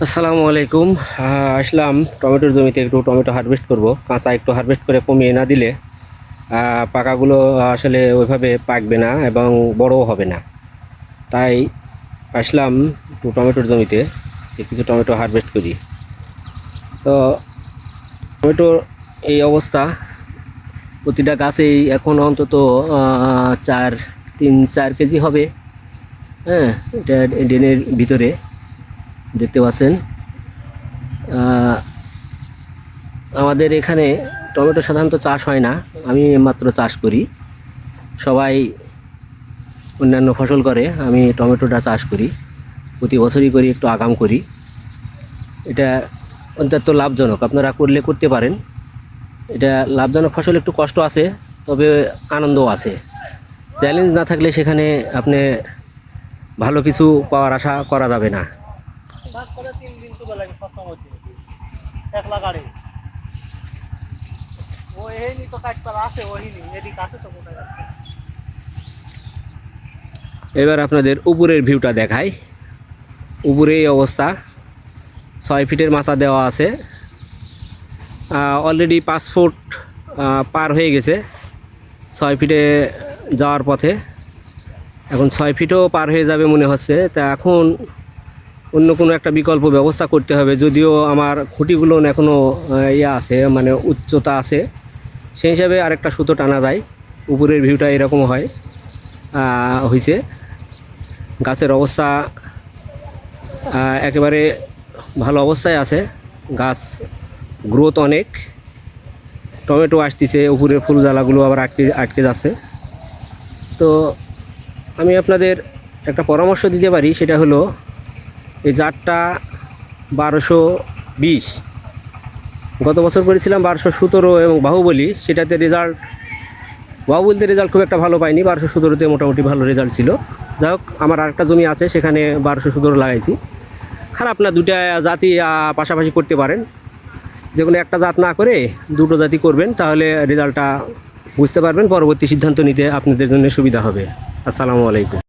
আসসালামু আলাইকুম। আসলাম টমেটোর জমিতে একটু টমেটো হারভেস্ট করব। কাঁচা একটু হারভেস্ট করে কমিয়ে না দিলে পাকাগুলো আসলে ওইভাবে পাকবে না এবং বড়ও হবে না। তাই আসলাম একটু টমেটোর জমিতে যে কিছু টমেটো হারভেস্ট করি। তো টমেটোর এই অবস্থা, প্রতিটা গাছেই এখন অন্তত 3-4 কেজি হবে। হ্যাঁ, এটা ড্রেনের ভিতরে দেখতে পাচ্ছেন। আহ, আমাদের এখানে টমেটো সাধারণত চাষ হয় না, আমি মাত্র চাষ করি। সবাই অন্যান্য ফসল করে, আমি টমেটোটা চাষ করি। প্রতি বছরই করি, একটু আগাম করি। এটা অত্যন্ত লাভজনক, আপনারা করলে করতে পারেন। এটা লাভজনক ফসল, একটু কষ্ট আছে তবে আনন্দও আছে। চ্যালেঞ্জ না থাকলে সেখানে আপনি ভালো কিছু পাওয়ার আশা করা যাবে না। এবার আপনাদের উপরের ভিউটা দেখাই। উপরে এই অবস্থা, 6 ফিটের মাচা দেওয়া আছে। অলরেডি 5 ফুট পার হয়ে গেছে 6 ফিটে যাওয়ার পথে। এখন 6 ফিটও পার হয়ে যাবে মনে হচ্ছে। তা এখন অন্য কোনো একটা বিকল্প ব্যবস্থা করতে হবে, যদিও আমার খুঁটিগুলো এখনও ইয়ে আছে, মানে উচ্চতা আছে। সেই হিসাবে আরেকটা সুতো টানা যায়। উপরের ভিউটা এরকম হয় হয়েছে। গাছের অবস্থা একেবারে ভালো অবস্থায় আছে। গাছ গ্রোথ অনেক, টমেটো আসতেছে, উপরের ফুল জ্বালাগুলো আবার আটকে আটকে যাচ্ছে। তো আমি আপনাদের একটা পরামর্শ দিতে পারি, সেটা হলো এই জারটা 1220, গত বছর করেছিলাম 1217 এবং বাহুবলী, সেটাতে বাহুবলীতে রেজাল্ট খুব একটা ভালো পাইনি। 1217তে মোটামুটি ভালো রেজাল্ট ছিল। যাই হোক, আমার আরেকটা জমি আছে, সেখানে 1217 লাগাইছি। খারাপ না, দুটা জাতি পাশাপাশি করতে পারেন। যে কোনো একটা জাত না করে দুটো জাতি করবেন, তাহলে রেজাল্টটা বুঝতে পারবেন। পরবর্তী সিদ্ধান্ত নিতে আপনাদের জন্য সুবিধা হবে। আসসালামু আলাইকুম।